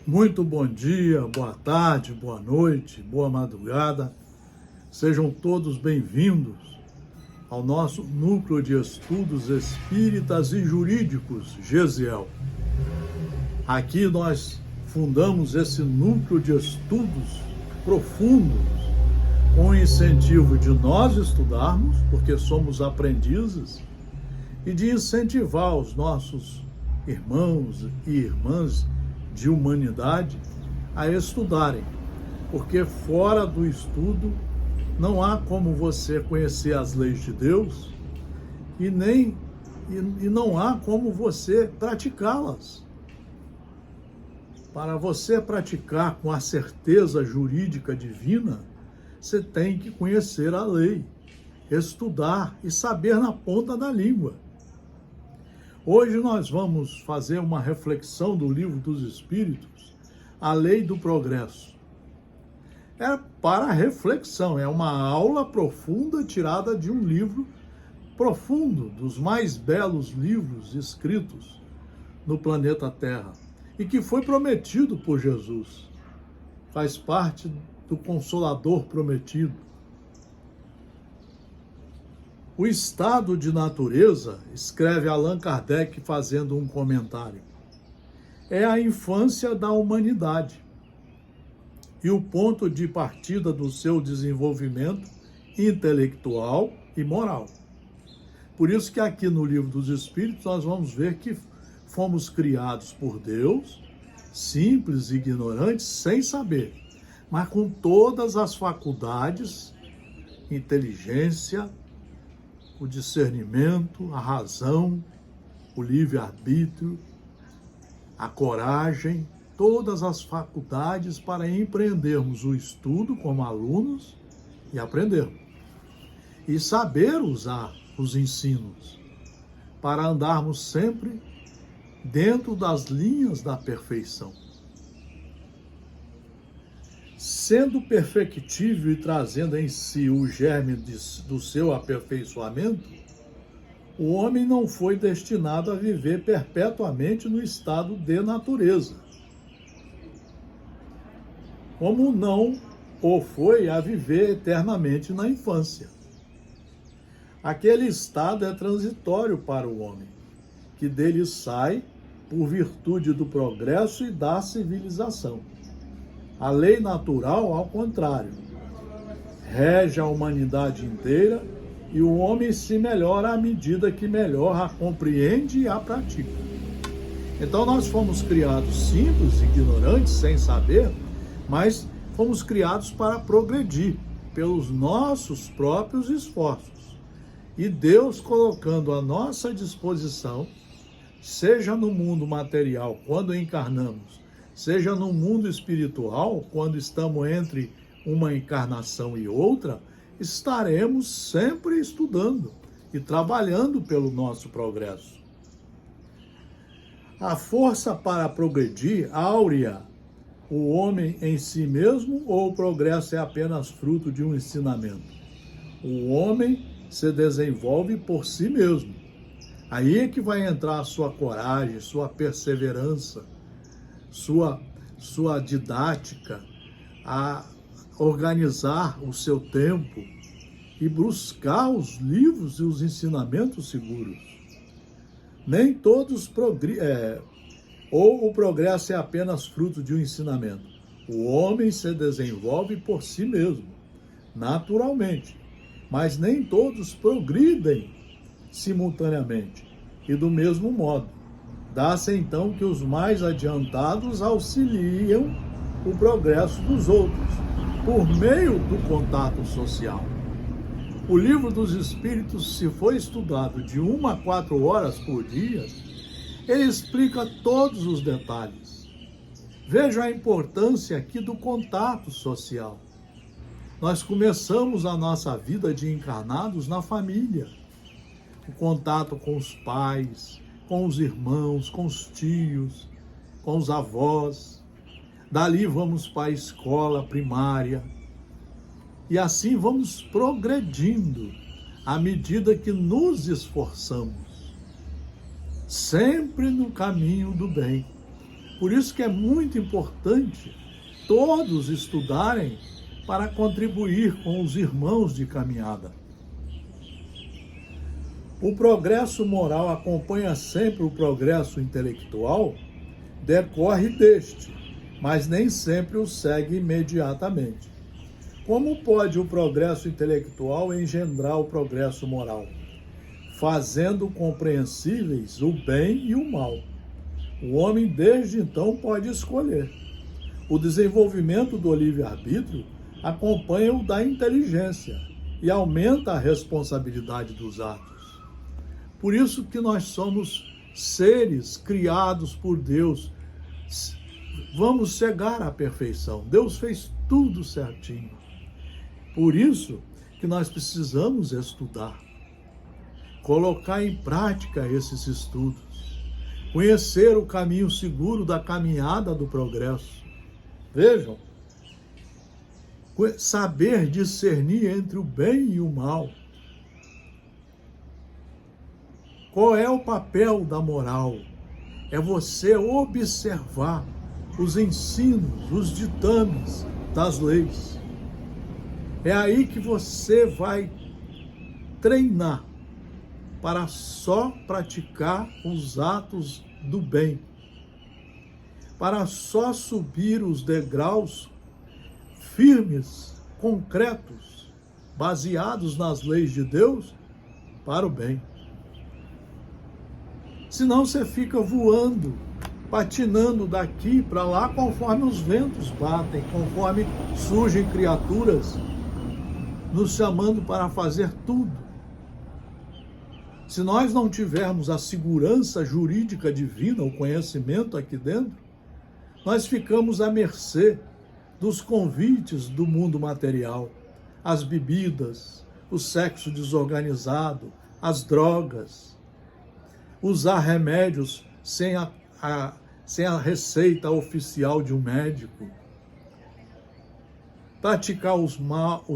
Muito bom dia, boa tarde, boa noite, boa madrugada. Sejam todos bem-vindos ao nosso Núcleo de Estudos Espíritas e Jurídicos, GESIEL. Aqui nós fundamos esse núcleo de estudos profundos com o incentivo de nós estudarmos, porque somos aprendizes, e de incentivar os nossos irmãos e irmãs de humanidade a estudarem, porque fora do estudo não há como você conhecer as leis de Deus e não há como você praticá-las. Para você praticar com a certeza jurídica divina, você tem que conhecer a lei, estudar e saber na ponta da língua. Hoje nós vamos fazer uma reflexão do Livro dos Espíritos, a Lei do Progresso. É para reflexão, é uma aula profunda tirada de um livro profundo, dos mais belos livros escritos no planeta Terra, e que foi prometido por Jesus. Faz parte do Consolador prometido. O estado de natureza, escreve Allan Kardec fazendo um comentário, é a infância da humanidade e o ponto de partida do seu desenvolvimento intelectual e moral. Por isso que aqui no Livro dos Espíritos nós vamos ver que fomos criados por Deus, simples e ignorantes, sem saber, mas com todas as faculdades, inteligência, o discernimento, a razão, o livre-arbítrio, a coragem, todas as faculdades para empreendermos o estudo como alunos e aprendermos. E saber usar os ensinos para andarmos sempre dentro das linhas da perfeição. Sendo perfectível e trazendo em si o germe do seu aperfeiçoamento, o homem não foi destinado a viver perpetuamente no estado de natureza, como não o foi a viver eternamente na infância. Aquele estado é transitório para o homem, que dele sai por virtude do progresso e da civilização. A lei natural, ao contrário, rege a humanidade inteira e o homem se melhora à medida que melhor a compreende e a pratica. Então nós fomos criados simples, ignorantes, sem saber, mas fomos criados para progredir pelos nossos próprios esforços. E Deus colocando à nossa disposição, seja no mundo material, quando encarnamos, seja no mundo espiritual, quando estamos entre uma encarnação e outra, estaremos sempre estudando e trabalhando pelo nosso progresso. A força para progredir áurea o homem em si mesmo, ou o progresso é apenas fruto de um ensinamento? O homem se desenvolve por si mesmo. Aí é que vai entrar a sua coragem, sua perseverança, sua didática, a organizar o seu tempo e buscar os livros e os ensinamentos seguros. Nem todos ou o progresso é apenas fruto de um ensinamento. O homem se desenvolve por si mesmo, naturalmente, mas nem todos progridem simultaneamente e do mesmo modo. Dá-se então que os mais adiantados auxiliam o progresso dos outros, por meio do contato social. O Livro dos Espíritos, se for estudado de 1 a 4 horas por dia, ele explica todos os detalhes. Veja a importância aqui do contato social. Nós começamos a nossa vida de encarnados na família. O contato com os pais, com os irmãos, com os tios, com os avós. Dali vamos para a escola primária. E assim vamos progredindo à medida que nos esforçamos. Sempre no caminho do bem. Por isso que é muito importante todos estudarem para contribuir com os irmãos de caminhada. O progresso moral acompanha sempre o progresso intelectual, decorre deste, mas nem sempre o segue imediatamente. Como pode o progresso intelectual engendrar o progresso moral? Fazendo compreensíveis o bem e o mal. O homem, desde então, pode escolher. O desenvolvimento do livre-arbítrio acompanha o da inteligência e aumenta a responsabilidade dos atos. Por isso que nós somos seres criados por Deus. Vamos chegar à perfeição. Deus fez tudo certinho. Por isso que nós precisamos estudar, colocar em prática esses estudos, conhecer o caminho seguro da caminhada do progresso. Vejam, saber discernir entre o bem e o mal. Qual é o papel da moral? É você observar os ensinos, os ditames das leis. É aí que você vai treinar para só praticar os atos do bem, para só subir os degraus firmes, concretos, baseados nas leis de Deus para o bem. Senão você fica voando, patinando daqui para lá conforme os ventos batem, conforme surgem criaturas nos chamando para fazer tudo. Se nós não tivermos a segurança jurídica divina, o conhecimento aqui dentro, nós ficamos à mercê dos convites do mundo material, as bebidas, o sexo desorganizado, as drogas, usar remédios sem a receita oficial de um médico, praticar os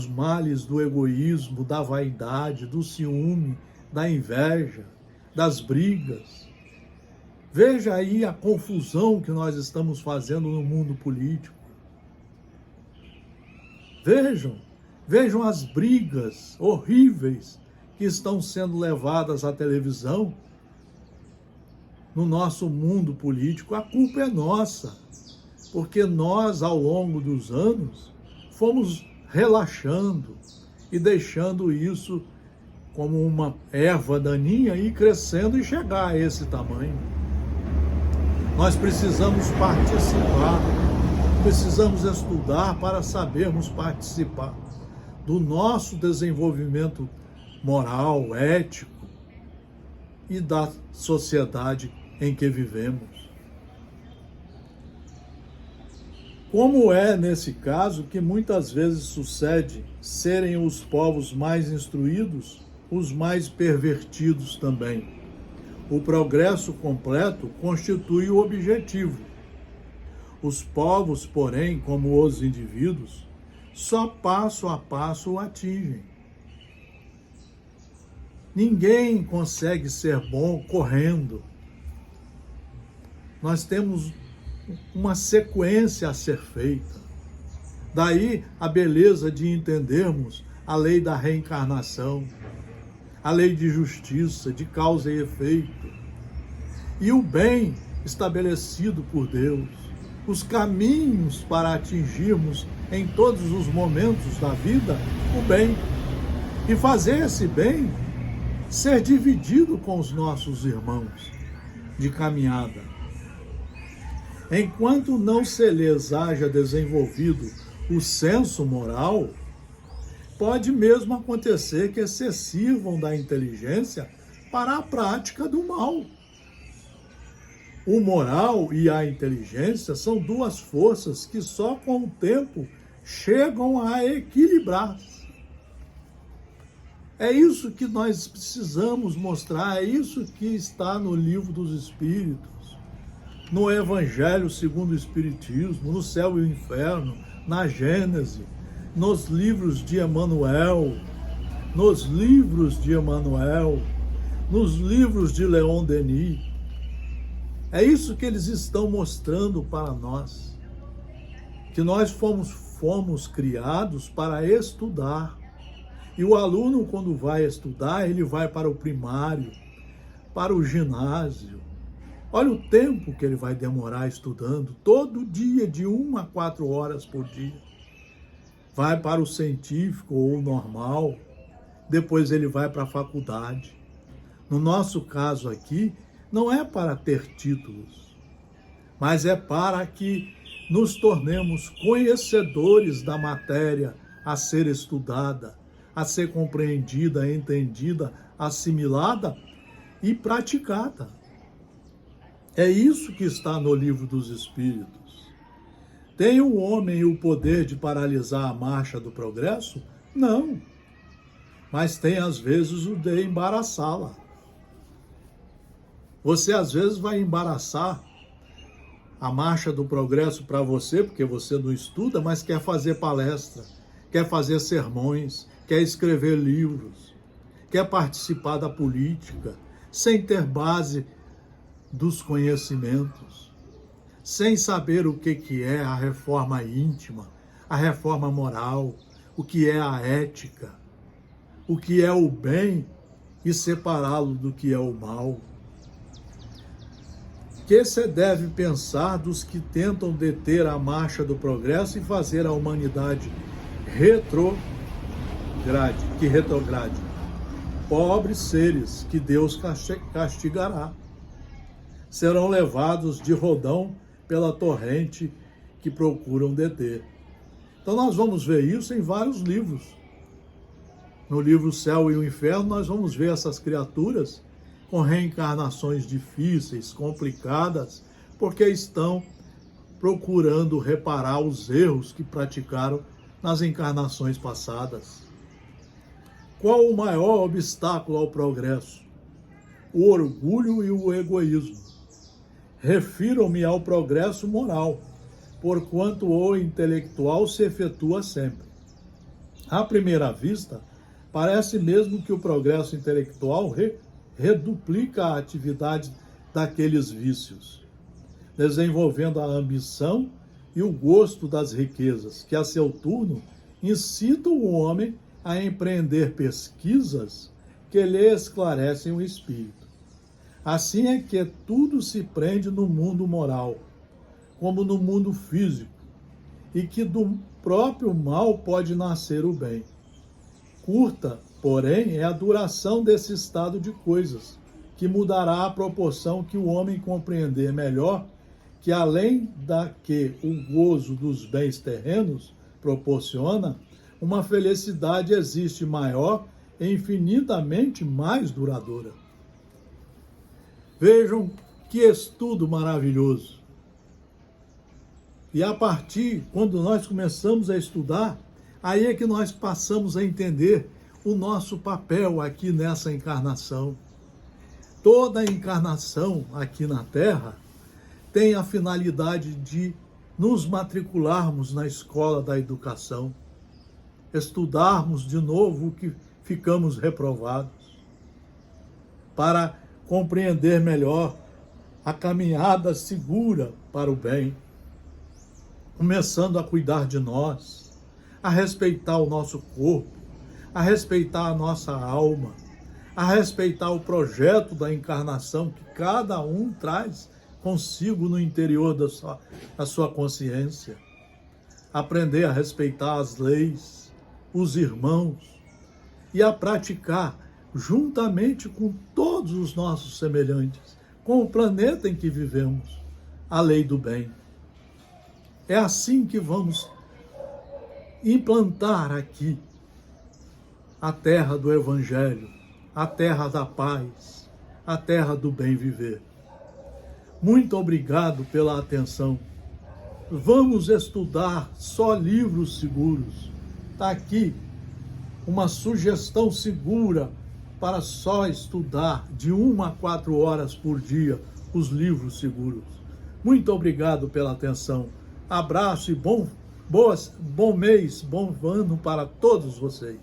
males do egoísmo, da vaidade, do ciúme, da inveja, das brigas. Veja aí a confusão que nós estamos fazendo no mundo político. Vejam as brigas horríveis que estão sendo levadas à televisão no nosso mundo político. A culpa é nossa, porque nós, ao longo dos anos, fomos relaxando e deixando isso como uma erva daninha ir crescendo e chegar a esse tamanho. Nós precisamos participar, precisamos estudar para sabermos participar do nosso desenvolvimento moral, ético e da sociedade em que vivemos. Como é, nesse caso, que muitas vezes sucede serem os povos mais instruídos os mais pervertidos também. O progresso completo constitui o objetivo. Os povos, porém, como os indivíduos, só passo a passo o atingem. Ninguém consegue ser bom correndo. Nós temos uma sequência a ser feita. Daí a beleza de entendermos a lei da reencarnação, a lei de justiça, de causa e efeito, e o bem estabelecido por Deus, os caminhos para atingirmos em todos os momentos da vida o bem, e fazer esse bem ser dividido com os nossos irmãos de caminhada. Enquanto não se lhes haja desenvolvido o senso moral, pode mesmo acontecer que se sirvam da inteligência para a prática do mal. O moral e a inteligência são duas forças que só com o tempo chegam a equilibrar-se. É isso que nós precisamos mostrar, é isso que está no Livro dos Espíritos, no Evangelho segundo o Espiritismo, no Céu e o Inferno, na Gênese, nos livros de Emmanuel, nos livros de Leon Denis. É isso que eles estão mostrando para nós, que nós fomos criados para estudar. E o aluno, quando vai estudar, ele vai para o primário, para o ginásio. Olha o tempo que ele vai demorar estudando, todo dia, de 1 a 4 horas por dia. Vai para o científico ou o normal, depois ele vai para a faculdade. No nosso caso aqui, não é para ter títulos, mas é para que nos tornemos conhecedores da matéria a ser estudada, a ser compreendida, entendida, assimilada e praticada. É isso que está no Livro dos Espíritos. Tem o homem o poder de paralisar a marcha do progresso? Não. Mas tem, às vezes, o de embaraçá-la. Você, às vezes, vai embaraçar a marcha do progresso para você, porque você não estuda, mas quer fazer palestra, quer fazer sermões, quer escrever livros, quer participar da política, sem ter base dos conhecimentos, sem saber o que é a reforma íntima, a reforma moral, o que é a ética, o que é o bem e separá-lo do que é o mal. Que se deve pensar dos que tentam deter a marcha do progresso e fazer a humanidade retrograde. Pobres seres que Deus castigará. Serão levados de rodão pela torrente que procuram deter. Então nós vamos ver isso em vários livros. No livro Céu e o Inferno nós vamos ver essas criaturas com reencarnações difíceis, complicadas, porque estão procurando reparar os erros que praticaram nas encarnações passadas. Qual o maior obstáculo ao progresso? O orgulho e o egoísmo. Refiro-me ao progresso moral, porquanto o intelectual se efetua sempre. À primeira vista, parece mesmo que o progresso intelectual reduplica a atividade daqueles vícios, desenvolvendo a ambição e o gosto das riquezas, que a seu turno incitam o homem a empreender pesquisas que lhe esclarecem o espírito. Assim é que tudo se prende no mundo moral, como no mundo físico, e que do próprio mal pode nascer o bem. Curta, porém, é a duração desse estado de coisas, que mudará a proporção que o homem compreender melhor que, além da que o gozo dos bens terrenos proporciona, uma felicidade existe maior e infinitamente mais duradoura. Vejam que estudo maravilhoso. E a partir, quando nós começamos a estudar, aí é que nós passamos a entender o nosso papel aqui nessa encarnação. Toda encarnação aqui na Terra tem a finalidade de nos matricularmos na escola da educação, estudarmos de novo o que ficamos reprovados, para compreender melhor a caminhada segura para o bem, começando a cuidar de nós, a respeitar o nosso corpo, a respeitar a nossa alma, a respeitar o projeto da encarnação que cada um traz consigo no interior da sua consciência. Aprender a respeitar as leis, os irmãos e a praticar juntamente com todos os nossos semelhantes, com o planeta em que vivemos, a lei do bem. É assim que vamos implantar aqui a terra do Evangelho, a terra da paz, a terra do bem viver. Muito obrigado pela atenção. Vamos estudar só livros seguros. Está aqui uma sugestão segura para só estudar de 1 a 4 horas por dia os livros seguros. Muito obrigado pela atenção. Abraço e bom mês, bom ano para todos vocês.